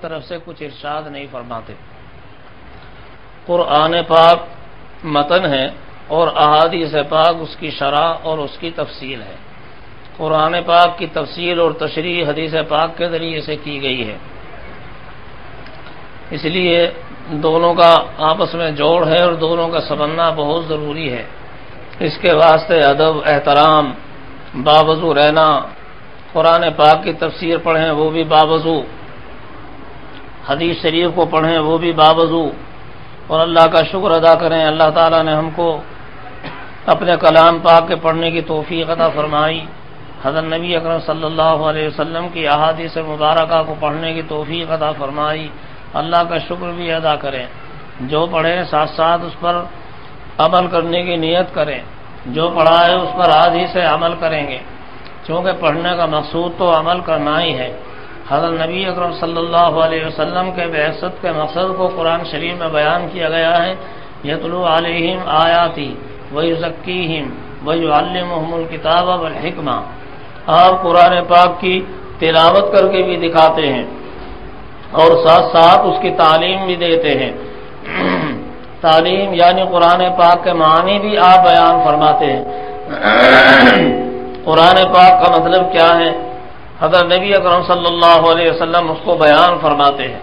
طرف سے کچھ ارشاد نہیں فرماتے۔ قرآن پاک متن ہے اور احادیث پاک اس کی شرح اور اس کی تفصیل ہے۔ قرآن پاک کی تفصیل اور تشریح حدیث پاک کے ذریعے سے کی گئی ہے، اس لیے دونوں کا آپس میں جوڑ ہے اور دونوں کا سمجھنا بہت ضروری ہے۔ اس کے واسطے ادب، احترام، باوضو رہنا، قرآن پاک کی تفسیر پڑھیں وہ بھی باوضو، حدیث شریف کو پڑھیں وہ بھی باوضو، اور اللہ کا شکر ادا کریں اللہ تعالیٰ نے ہم کو اپنے کلام پاک کے پڑھنے کی توفیق عطا فرمائی، حضرت نبی اکرم صلی اللہ علیہ وسلم کی احادیث مبارکہ کو پڑھنے کی توفیق عطا فرمائی۔ اللہ کا شکر بھی ادا کریں، جو پڑھیں ساتھ ساتھ اس پر عمل کرنے کی نیت کریں، جو پڑھا ہے اس پر آج ہی سے عمل کریں گے، کیونکہ پڑھنے کا مقصود تو عمل کرنا ہی ہے۔ حضرت نبی اکرم صلی اللہ علیہ وسلم کے بعثت کے مقصد کو قرآن شریف میں بیان کیا گیا ہے، یتلو علیہم آیاتی ویزکیہم ویعلمہم الکتاب والحکمہ۔ آپ قرآن پاک کی تلاوت کر کے بھی دکھاتے ہیں اور ساتھ ساتھ اس کی تعلیم بھی دیتے ہیں۔ تعلیم یعنی قرآن پاک کے معنی بھی آپ بیان فرماتے ہیں۔ قرآن پاک کا مطلب کیا ہے، حضرت نبی اکرم صلی اللہ علیہ وسلم اس کو بیان فرماتے ہیں،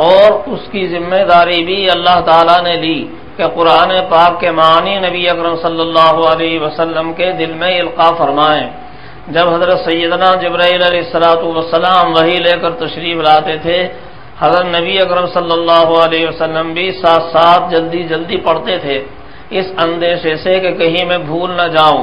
اور اس کی ذمہ داری بھی اللہ تعالیٰ نے لی کہ قرآن پاک کے معنی نبی اکرم صلی اللہ علیہ وسلم کے دل میں القاء فرمائیں۔ جب حضرت سیدنا جبرائیل علیہ السلام وحی لے کر تشریف لاتے تھے، حضرت نبی اکرم صلی اللہ علیہ وسلم بھی ساتھ ساتھ جلدی جلدی پڑھتے تھے، اس اندیشے سے کہ کہیں میں بھول نہ جاؤں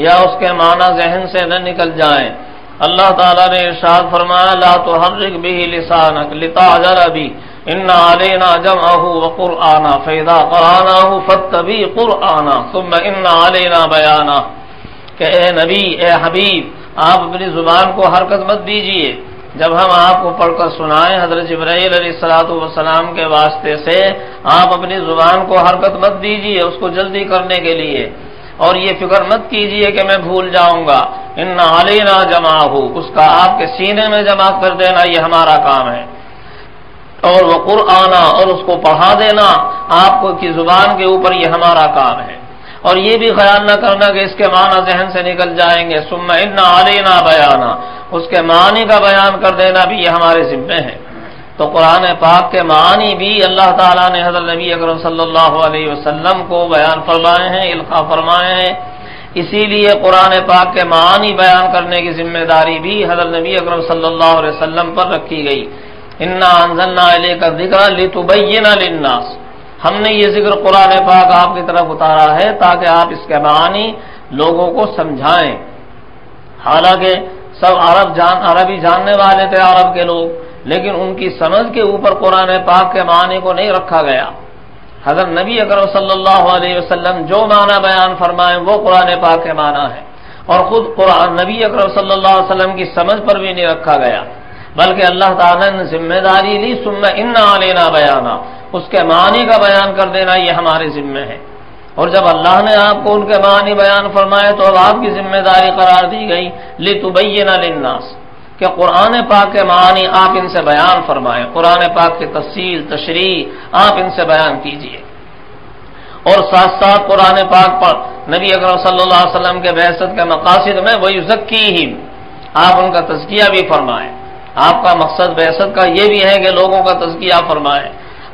یا اس کے معنی ذہن سے نہ نکل جائیں۔ اللہ تعالیٰ نے ارشاد فرمایا لا تحرک به لسانک لتعجل به ان علینا جمعه وقرآنا فاذا قرأناه فاتبع قرآنا ثم ان علینا بیانا، کہ اے نبی، اے حبیب، آپ اپنی زبان کو حرکت مت دیجیے، جب ہم آپ کو پڑھ کر سنائیں حضرت جبرائیل علیہ السلام کے واسطے سے آپ اپنی زبان کو حرکت مت دیجیے اس کو جلدی کرنے کے لیے، اور یہ فکر مت کیجئے کہ میں بھول جاؤں گا، ان علینا جمعہ، اس کا آپ کے سینے میں جمع کر دینا یہ ہمارا کام ہے، اور وہ قرآن، اور اس کو پڑھا دینا آپ کو کی زبان کے اوپر یہ ہمارا کام ہے، اور یہ بھی خیال نہ کرنا کہ اس کے معنی ذہن سے نکل جائیں گے، ثم ان علینا بیانا، اس کے معنی کا بیان کر دینا بھی یہ ہمارے ذمہ ہے۔ تو قرآن پاک کے معنی بھی اللہ تعالیٰ نے حضرت نبی اکرم صلی اللہ علیہ وسلم کو بیان فرمائے ہیں، القاء فرمائے ہیں، اسی لیے قرآن پاک کے معنی بیان کرنے کی ذمہ داری بھی حضرت نبی اکرم صلی اللہ علیہ وسلم پر رکھی گئی۔ انا انزلنا الیک الذکر لتبین للناس، ہم نے یہ ذکر قرآن پاک آپ کی طرف اتارا ہے تاکہ آپ اس کے معنی لوگوں کو سمجھائیں۔ حالانکہ سب عربی جاننے والے تھے عرب کے لوگ، لیکن ان کی سمجھ کے اوپر قرآن پاک کے معنی کو نہیں رکھا گیا۔ حضرت نبی اکرم صلی اللہ علیہ وسلم جو معنی بیان فرمائیں وہ قرآن پاک کے معنی ہے، اور خود قرآن نبی اکرم صلی اللہ علیہ وسلم کی سمجھ پر بھی نہیں رکھا گیا، بلکہ اللہ تعالیٰ نے ذمہ داری لی ثم ان علینا بیانا، اس کے معنی کا بیان کر دینا یہ ہمارے ذمہ ہے، اور جب اللہ نے آپ کو ان کے معنی بیان فرمائے تو اب آپ کی ذمہ داری قرار دی گئی لتبین للناس، کہ قرآن پاک کے معنی آپ ان سے بیان فرمائیں، قرآن پاک کی تفصیل تشریح آپ ان سے بیان کیجئے، اور ساتھ ساتھ قرآن پاک پر نبی اکرم صلی اللہ علیہ وسلم کے بعثت کے مقاصد میں وَيُزَكِّيهِمْ، آپ ان کا تزکیہ بھی فرمائیں۔ آپ کا مقصد بعثت کا یہ بھی ہے کہ لوگوں کا تزکیہ فرمائیں،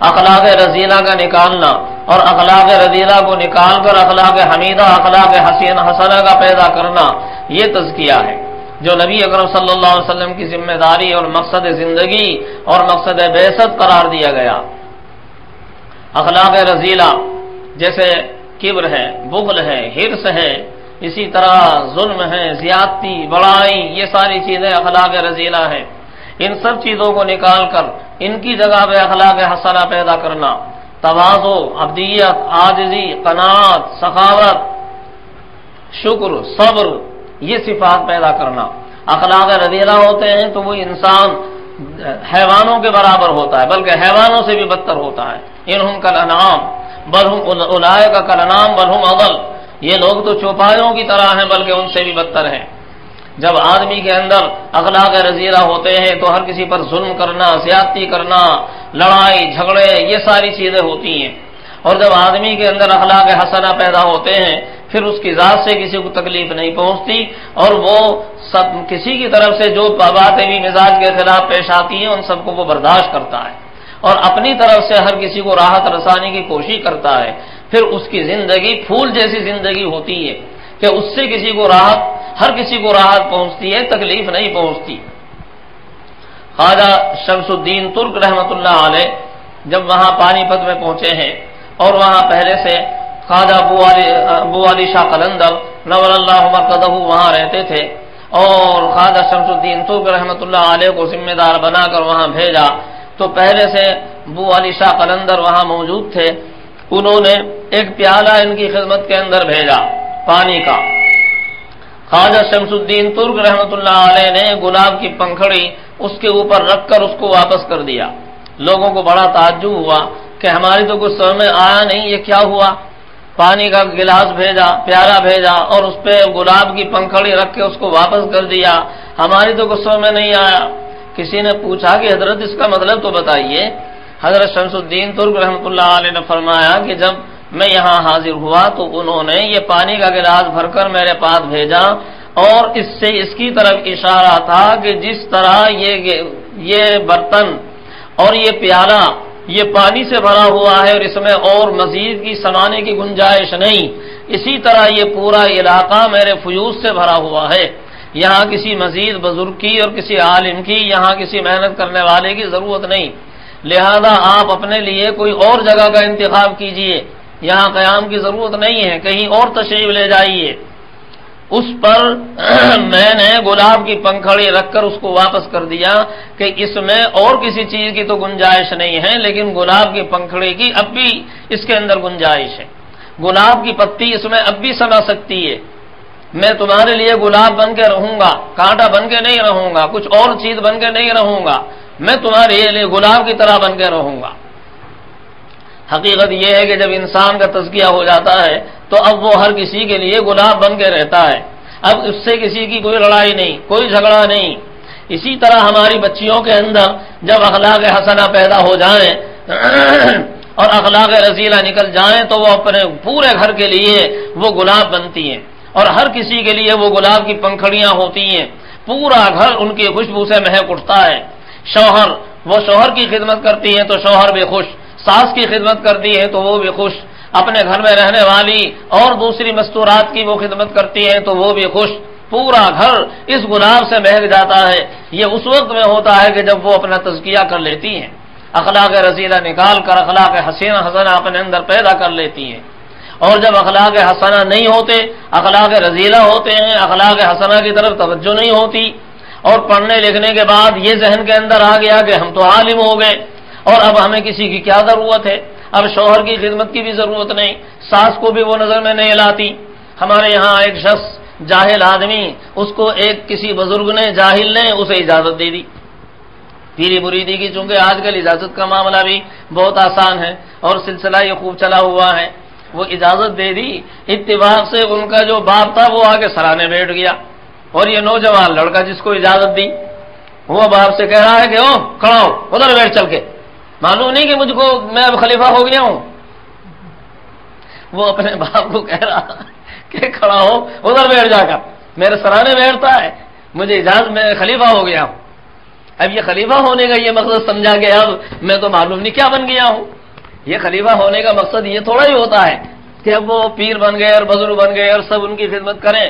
اخلاق رذیلہ کا نکالنا، اور اخلاق رذیلہ کو نکال کر اخلاق حمیدہ، اخلاق حسنہ کا پیدا کرنا، یہ تزکیہ ہے جو نبی اکرم صلی اللہ علیہ وسلم کی ذمہ داری اور مقصد زندگی اور مقصد بعثت قرار دیا گیا۔ اخلاق رذیلہ جیسے کبر ہے، بخل ہے، حرص ہے، اسی طرح ظلم ہے، زیادتی، بڑائی، یہ ساری چیزیں اخلاق رذیلہ ہیں۔ ان سب چیزوں کو نکال کر ان کی جگہ پہ اخلاق حسنہ پیدا کرنا، تواضع، عبدیت، عاجزی، قناعت، سخاوت، شکر، صبر، یہ صفات پیدا کرنا۔ اخلاق رذیلہ ہوتے ہیں تو وہ انسان حیوانوں کے برابر ہوتا ہے، بلکہ حیوانوں سے بھی بدتر ہوتا ہے۔ انہم کالانعام بل ہم اولئک کالانعام بل ہم اضل، یہ لوگ تو چوپایوں کی طرح ہیں بلکہ ان سے بھی بدتر ہیں۔ جب آدمی کے اندر اخلاق رذیلہ ہوتے ہیں تو ہر کسی پر ظلم کرنا، زیادتی کرنا، لڑائی جھگڑے، یہ ساری چیزیں ہوتی ہیں۔ اور جب آدمی کے اندر اخلاق حسنہ پیدا ہوتے ہیں پھر اس کی ذات سے کسی کو تکلیف نہیں پہنچتی، اور وہ سب کسی کی طرف سے جو باتیں بھی مزاج کے خلاف پیش آتی ہیں ان سب کو وہ برداشت کرتا ہے، اور اپنی طرف سے ہر کسی کو راحت رسانے کی کوشش کرتا ہے۔ پھر اس کی زندگی پھول جیسی زندگی ہوتی ہے کہ اس سے کسی کو راحت، ہر کسی کو راحت پہنچتی ہے، تکلیف نہیں پہنچتی۔ خواجہ شمس الدین ترک رحمۃ اللہ علیہ جب وہاں پانی پت میں پہنچے ہیں، اور وہاں پہلے سے خواجہ ابو علی شاہ قلندر نور اللہ مرقدہ وہاں رہتے تھے، اور خواجہ شمس الدین ترک رحمۃ اللہ علیہ کو ذمہ دار بنا کر وہاں بھیجا، تو پہلے سے ابو علی شاہ قلندر وہاں موجود تھے۔ انہوں نے ایک پیالہ ان کی خدمت کے اندر بھیجا پانی کا۔ خواجہ شمس الدین ترک رحمۃ اللہ علیہ نے گلاب کی پنکھڑی اس کے اوپر رکھ کر اس کو واپس کر دیا۔ لوگوں کو بڑا تعجب ہوا کہ ہماری تو کچھ سمجھ میں آیا نہیں، یہ کیا ہوا؟ پانی کا گلاس بھیجا، پیالہ بھیجا، اور اس پہ گلاب کی پنکھڑی رکھ کے اس کو واپس کر دیا، ہماری تو کچھ سمجھ میں نہیں آیا۔ کسی نے پوچھا کہ حضرت اس کا مطلب تو بتائیے۔ حضرت شمس الدین ترک رحمۃ اللہ علیہ نے فرمایا کہ جب میں یہاں حاضر ہوا تو انہوں نے یہ پانی کا گلاس بھر کر میرے پاس بھیجا، اور اس سے اس کی طرف اشارہ تھا کہ جس طرح یہ برتن اور یہ پیالہ یہ پانی سے بھرا ہوا ہے اور اس میں اور مزید کی سمانے کی گنجائش نہیں، اسی طرح یہ پورا علاقہ میرے فیوز سے بھرا ہوا ہے، یہاں کسی مزید بزرگ کی اور کسی عالم کی، یہاں کسی محنت کرنے والے کی ضرورت نہیں، لہذا آپ اپنے لیے کوئی اور جگہ کا انتخاب کیجئے، یہاں قیام کی ضرورت نہیں ہے، کہیں اور تشریف لے جائیے۔ اس پر میں نے گلاب کی پنکھڑی رکھ کر اس کو واپس کر دیا کہ اس میں اور کسی چیز کی تو گنجائش نہیں ہے، لیکن گلاب کی پنکھڑی کی اب بھی اس کے اندر گنجائش ہے، گلاب کی پتی اس میں اب بھی سما سکتی ہے، میں تمہارے لیے گلاب بن کے رہوں گا، کانٹا بن کے نہیں رہوں گا، کچھ اور چیز بن کے نہیں رہوں گا، میں تمہارے لیے گلاب کی طرح بن کے رہوں گا۔ حقیقت یہ ہے کہ جب انسان کا تزکیہ ہو جاتا ہے تو اب وہ ہر کسی کے لیے گلاب بن کے رہتا ہے، اب اس سے کسی کی کوئی لڑائی نہیں، کوئی جھگڑا نہیں۔ اسی طرح ہماری بچیوں کے اندر جب اخلاق حسنہ پیدا ہو جائیں اور اخلاق رذیلہ نکل جائیں تو وہ اپنے پورے گھر کے لیے وہ گلاب بنتی ہیں، اور ہر کسی کے لیے وہ گلاب کی پنکھڑیاں ہوتی ہیں، پورا گھر ان کی خوشبو سے مہک اٹھتا ہے۔ شوہر، وہ شوہر کی خدمت کرتی ہیں تو شوہر بھی خوش، ساس کی خدمت کرتی ہے تو وہ بھی خوش، اپنے گھر میں رہنے والی اور دوسری مستورات کی وہ خدمت کرتی ہیں تو وہ بھی خوش، پورا گھر اس گلاب سے مہک جاتا ہے۔ یہ اس وقت میں ہوتا ہے کہ جب وہ اپنا تزکیہ کر لیتی ہیں، اخلاق رذیلہ نکال کر اخلاق حسنہ اپنے اندر پیدا کر لیتی ہیں۔ اور جب اخلاق حسنہ نہیں ہوتے، اخلاق رذیلہ ہوتے ہیں، اخلاق حسنہ کی طرف توجہ نہیں ہوتی، اور پڑھنے لکھنے کے بعد یہ ذہن کے اندر آ گیا کہ ہم تو عالم ہو گئے اور اب ہمیں کسی کی کیا ضرورت ہے، اب شوہر کی خدمت کی بھی ضرورت نہیں، ساس کو بھی وہ نظر میں نہیں لاتی۔ ہمارے یہاں ایک شخص جاہل آدمی، اس کو ایک کسی بزرگ نے، جاہل نے اسے اجازت دے دی، پیری مریدی کی، چونکہ آج کل اجازت کا معاملہ بھی بہت آسان ہے اور سلسلہ یہ خوب چلا ہوا ہے، وہ اجازت دے دی، اتفاق سے ان کا جو باپ تھا وہ آگے سرانے بیٹھ گیا، اور یہ نوجوان لڑکا جس کو اجازت دی وہ باپ سے کہہ رہا ہے کہ کھڑا ہو ادھر بیٹھ چل کے، معلوم نہیں کہ مجھ کو میں اب خلیفہ ہو گیا ہوں۔ وہ اپنے باپ کو کہہ رہا کہ کھڑا ہو ادھر بیٹھ جا کر، میرے سرانے بیٹھتا ہے، مجھے اجازت، میں خلیفہ ہو گیا ہوں۔ اب یہ خلیفہ ہونے کا یہ مقصد سمجھا کہ اب میں تو معلوم نہیں کیا بن گیا ہوں۔ یہ خلیفہ ہونے کا مقصد یہ تھوڑا ہی ہوتا ہے کہ اب وہ پیر بن گئے اور بزرگ بن گئے اور سب ان کی خدمت کریں۔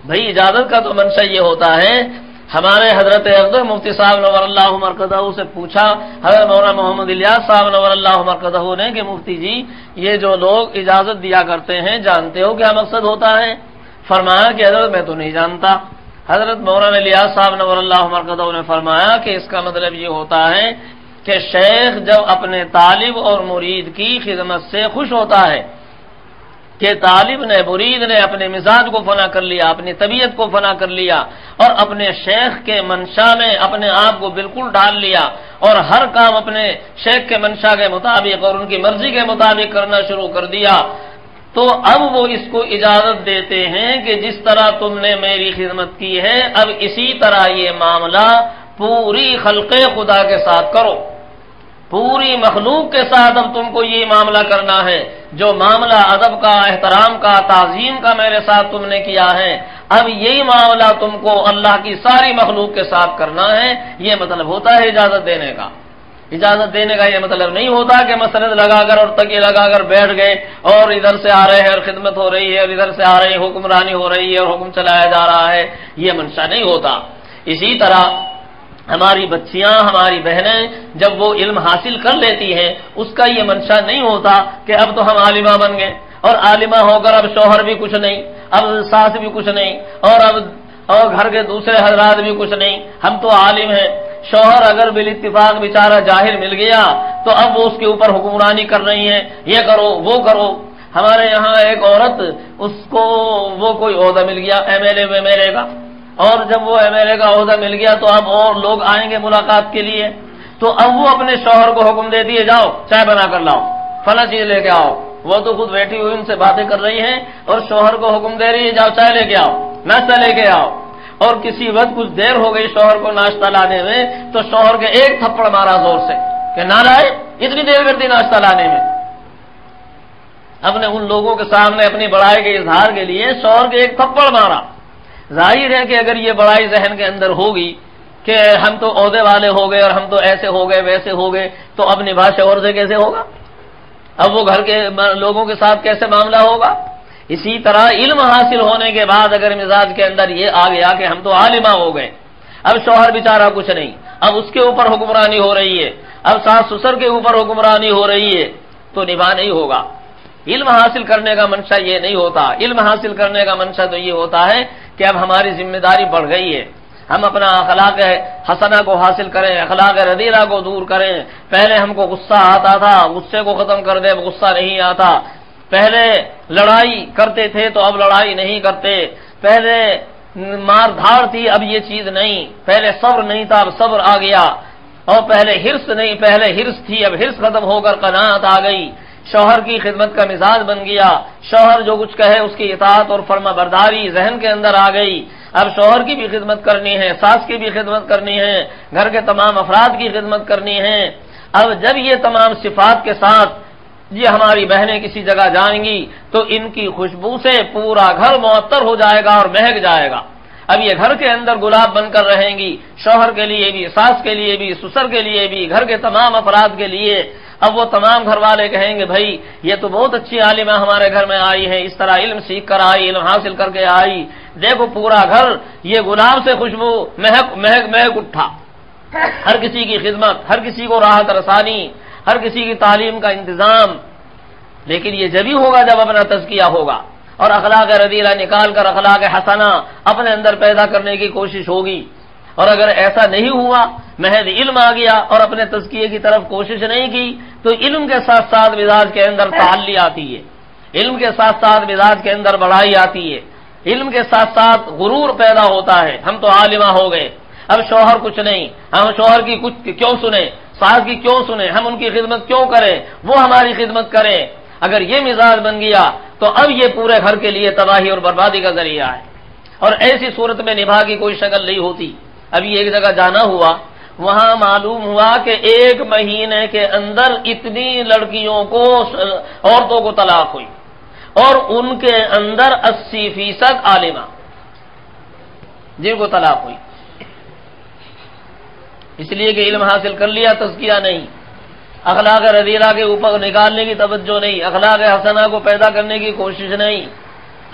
بھائی اجازت کا تو منشا یہ ہوتا ہے۔ ہمارے حضرت افضل مفتی صاحب نور اللہ مرقدہ سے پوچھا حضرت مولانا محمد الیاس صاحب نور اللہ مرقدہ نے کہ مفتی جی یہ جو لوگ اجازت دیا کرتے ہیں جانتے ہو کیا مقصد ہوتا ہے؟ فرمایا کہ حضرت میں تو نہیں جانتا۔ حضرت مولانا الیاس صاحب نور اللہ مرقدہ نے فرمایا کہ اس کا مطلب یہ ہوتا ہے کہ شیخ جب اپنے طالب اور مرید کی خدمت سے خوش ہوتا ہے کہ طالب نے، مرید نے اپنے مزاج کو فنا کر لیا، اپنی طبیعت کو فنا کر لیا اور اپنے شیخ کے منشا میں اپنے آپ کو بالکل ڈال لیا اور ہر کام اپنے شیخ کے منشا کے مطابق اور ان کی مرضی کے مطابق کرنا شروع کر دیا، تو اب وہ اس کو اجازت دیتے ہیں کہ جس طرح تم نے میری خدمت کی ہے اب اسی طرح یہ معاملہ پوری خلق خدا کے ساتھ کرو، پوری مخلوق کے ساتھ اب تم کو یہ معاملہ کرنا ہے، جو معاملہ ادب کا، احترام کا، تعظیم کا میرے ساتھ تم نے کیا ہے، اب یہی معاملہ تم کو اللہ کی ساری مخلوق کے ساتھ کرنا ہے۔ یہ مطلب ہوتا ہے اجازت دینے کا۔ اجازت دینے کا یہ مطلب نہیں ہوتا کہ مسند لگا کر اور تکیے لگا کر بیٹھ گئے اور ادھر سے آ رہے ہیں اور خدمت ہو رہی ہے اور ادھر سے آ رہی حکمرانی ہو رہی ہے اور حکم چلایا جا رہا ہے، یہ منشا نہیں ہوتا۔ اسی طرح ہماری بچیاں، ہماری بہنیں جب وہ علم حاصل کر لیتی ہیں، اس کا یہ منشا نہیں ہوتا کہ اب تو ہم عالمہ بن گئے اور عالمہ ہو کر اب شوہر بھی کچھ نہیں، اب ساس بھی کچھ نہیں، اور گھر کے دوسرے حضرات بھی کچھ نہیں، ہم تو عالم ہیں۔ شوہر اگر بالاتفاق بیچارہ جاہل مل گیا تو اب وہ اس کے اوپر حکمرانی کر رہی ہیں، یہ کرو وہ کرو۔ ہمارے یہاں ایک عورت، اس کو وہ کوئی عہدہ مل گیا ایم ایل اے کا، اور جب وہ ایم ایل اے کا عہدہ مل گیا تو اب اور لوگ آئیں گے ملاقات کے لیے، تو اب وہ اپنے شوہر کو حکم دیتی ہے جاؤ چائے بنا کر لاؤ، فلاں چیز لے کے آؤ۔ وہ تو خود بیٹھی ہوئی ان سے باتیں کر رہی ہیں اور شوہر کو حکم دے رہی ہے جاؤ چائے لے کے آؤ، ناشتہ لے کے آؤ۔ اور کسی وقت کچھ دیر ہو گئی شوہر کو ناشتہ لانے میں تو شوہر کے ایک تھپڑ مارا زور سے کہ نہ لائے، اتنی دیر کرتی ناشتہ لانے میں۔ اپنے ان لوگوں کے سامنے اپنی بڑائی کے اظہار کے لیے شوہر کے ایک تھپڑ مارا۔ ظاہر ہے کہ اگر یہ بڑائی ذہن کے اندر ہوگی کہ ہم تو عہدے والے ہو گئے اور ہم تو ایسے ہو گئے ویسے ہو گئے، تو اب نباہ شوہر سے کیسے ہوگا؟ اب وہ گھر کے لوگوں کے ساتھ کیسے معاملہ ہوگا؟ اسی طرح علم حاصل ہونے کے بعد اگر مزاج کے اندر یہ آ گیا کہ ہم تو عالمہ ہو گئے، اب شوہر بیچارہ کچھ نہیں، اب اس کے اوپر حکمرانی ہو رہی ہے، اب ساس سسر کے اوپر حکمرانی ہو رہی ہے، تو نباہ نہیں ہوگا۔ علم حاصل کرنے کا منشا یہ نہیں ہوتا۔ علم حاصل کرنے کا منشا تو یہ ہوتا ہے کہ اب ہماری ذمہ داری بڑھ گئی ہے، ہم اپنا اخلاق حسنہ کو حاصل کریں، اخلاق رذیلہ کو دور کریں۔ پہلے ہم کو غصہ آتا تھا، غصے کو ختم کر دیں، غصہ نہیں آتا۔ پہلے لڑائی کرتے تھے تو اب لڑائی نہیں کرتے، پہلے مار دھاڑ تھی اب یہ چیز نہیں، پہلے صبر نہیں تھا اب صبر آ گیا، اور پہلے حرص نہیں، پہلے حرص تھی اب حرص ختم ہو کر قناعت آ گئی۔ شوہر کی خدمت کا مزاج بن گیا، شوہر جو کچھ کہے اس کی اطاعت اور فرما برداری ذہن کے اندر آ گئی۔ اب شوہر کی بھی خدمت کرنی ہے، ساس کی بھی خدمت کرنی ہے، گھر کے تمام افراد کی خدمت کرنی ہے۔ اب جب یہ تمام صفات کے ساتھ یہ ہماری بہنیں کسی جگہ جائیں گی تو ان کی خوشبو سے پورا گھر معطر ہو جائے گا اور مہک جائے گا۔ اب یہ گھر کے اندر گلاب بن کر رہیں گی، شوہر کے لیے بھی، ساس کے لیے بھی، سسر کے لیے بھی، گھر کے تمام افراد کے لیے۔ اب وہ تمام گھر والے کہیں گے بھائی یہ تو بہت اچھی عالمہ ہمارے گھر میں آئی ہے، اس طرح علم سیکھ کر آئی، علم حاصل کر کے آئی، دیکھو پورا گھر یہ گلاب سے خوشبو مہک اٹھا۔ ہر کسی کی خدمت، ہر کسی کو راحت رسانی، ہر کسی کی تعلیم کا انتظام۔ لیکن یہ جبھی ہوگا جب اپنا تزکیہ ہوگا اور اخلاق رذیلہ نکال کر اخلاق حسنہ اپنے اندر پیدا کرنے کی کوشش ہوگی۔ اور اگر ایسا نہیں ہوا، محض علم آ گیا اور اپنے تزکیے کی طرف کوشش نہیں کی، تو علم کے ساتھ ساتھ مزاج کے اندر تعلی آتی ہے، علم کے ساتھ ساتھ مزاج کے اندر بڑائی آتی ہے، علم کے ساتھ ساتھ غرور پیدا ہوتا ہے۔ ہم تو عالمہ ہو گئے، اب شوہر کچھ نہیں، ہم شوہر کی کچھ کیوں سنیں، ساس کی کیوں سنیں، ہم ان کی خدمت کیوں کریں، وہ ہماری خدمت کریں۔ اگر یہ مزاج بن گیا تو اب یہ پورے گھر کے لیے تباہی اور بربادی کا ذریعہ ہے، اور ایسی صورت میں نباہ کی کوئی شکل نہیں ہوتی۔ ابھی ایک جگہ جانا ہوا، وہاں معلوم ہوا کہ 1 مہینے کے اندر اتنی لڑکیوں کو، عورتوں کو طلاق ہوئی، اور ان کے اندر 80% عالمہ جن کو طلاق ہوئی، اس لیے کہ علم حاصل کر لیا، تزکیہ نہیں، اخلاق رذیلہ کے اوپر نکالنے کی توجہ نہیں، اخلاق حسنہ کو پیدا کرنے کی کوشش نہیں۔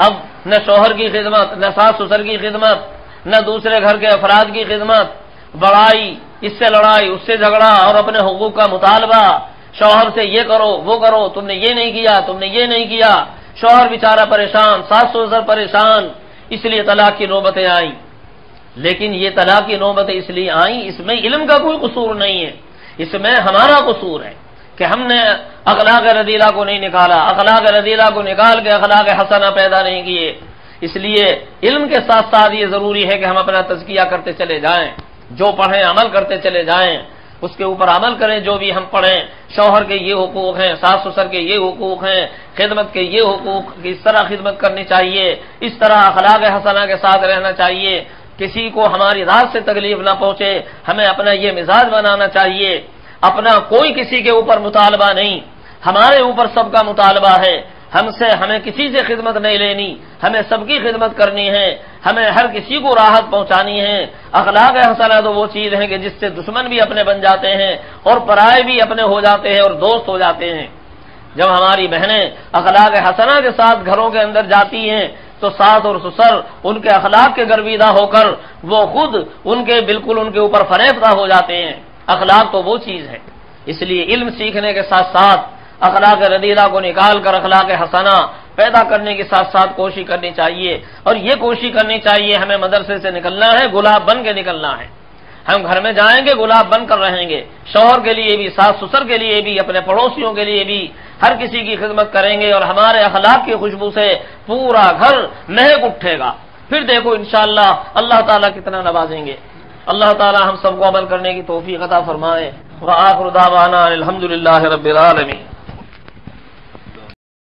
اب نہ شوہر کی خدمت، نہ ساس سسر کی خدمت، نہ دوسرے گھر کے افراد کی خدمت، بڑائی، اس سے لڑائی، اس سے جھگڑا، اور اپنے حقوق کا مطالبہ، شوہر سے یہ کرو وہ کرو، تم نے یہ نہیں کیا، تم نے یہ نہیں کیا، شوہر بیچارہ پریشان، ساس سسر پریشان، اس لیے طلاق کی نوبتیں آئیں۔ لیکن یہ طلاق کی نوبتیں اس لیے آئیں، اس میں علم کا کوئی قصور نہیں ہے، اس میں ہمارا قصور ہے کہ ہم نے اخلاق رذیلہ کو نہیں نکالا، اخلاق رذیلہ کو نکال کے اخلاق حسنہ پیدا نہیں کیے۔ اس لیے علم کے ساتھ ساتھ یہ ضروری ہے کہ ہم اپنا تزکیہ کرتے چلے جائیں، جو پڑھیں عمل کرتے چلے جائیں، اس کے اوپر عمل کریں جو بھی ہم پڑھیں۔ شوہر کے یہ حقوق ہیں، ساس سسر کے یہ حقوق ہیں، خدمت کے یہ حقوق کہ اس طرح خدمت کرنی چاہیے، اس طرح اخلاق حسنہ کے ساتھ رہنا چاہیے، کسی کو ہماری ذات سے تکلیف نہ پہنچے، ہمیں اپنا یہ مزاج بنانا چاہیے، اپنا کوئی کسی کے اوپر مطالبہ نہیں، ہمارے اوپر سب کا مطالبہ ہے، ہمیں کسی سے خدمت نہیں لینی، ہمیں سب کی خدمت کرنی ہے، ہمیں ہر کسی کو راحت پہنچانی ہے۔ اخلاق حسنہ تو وہ چیز ہے کہ جس سے دشمن بھی اپنے بن جاتے ہیں اور پرائے بھی اپنے ہو جاتے ہیں اور دوست ہو جاتے ہیں۔ جب ہماری بہنیں اخلاق حسنہ کے ساتھ گھروں کے اندر جاتی ہیں تو ساس اور سسر ان کے اخلاق کے گرویدہ ہو کر وہ خود بالکل ان کے اوپر فریفتہ ہو جاتے ہیں۔ اخلاق تو وہ چیز ہے، اس لیے علم سیکھنے کے ساتھ ساتھ اخلاق رضیلہ کو نکال کر اخلاق حسنہ پیدا کرنے کے ساتھ ساتھ کوشش کرنی چاہیے، اور یہ کوشش کرنی چاہیے ہمیں مدرسے سے نکلنا ہے گلاب بن کے نکلنا ہے۔ ہم گھر میں جائیں گے گلاب بن کر رہیں گے، شوہر کے لیے بھی، ساس سسر کے لیے بھی، اپنے پڑوسیوں کے لیے بھی، ہر کسی کی خدمت کریں گے اور ہمارے اخلاق کی خوشبو سے پورا گھر مہک اٹھے گا۔ پھر دیکھو انشاءاللہ اللہ تعالیٰ کتنا نوازیں گے۔ اللہ تعالیٰ ہم سب کو عمل کرنے کی توفیق عطا فرمائے۔ وآخر دعوانا الحمدللہ رب العالمین۔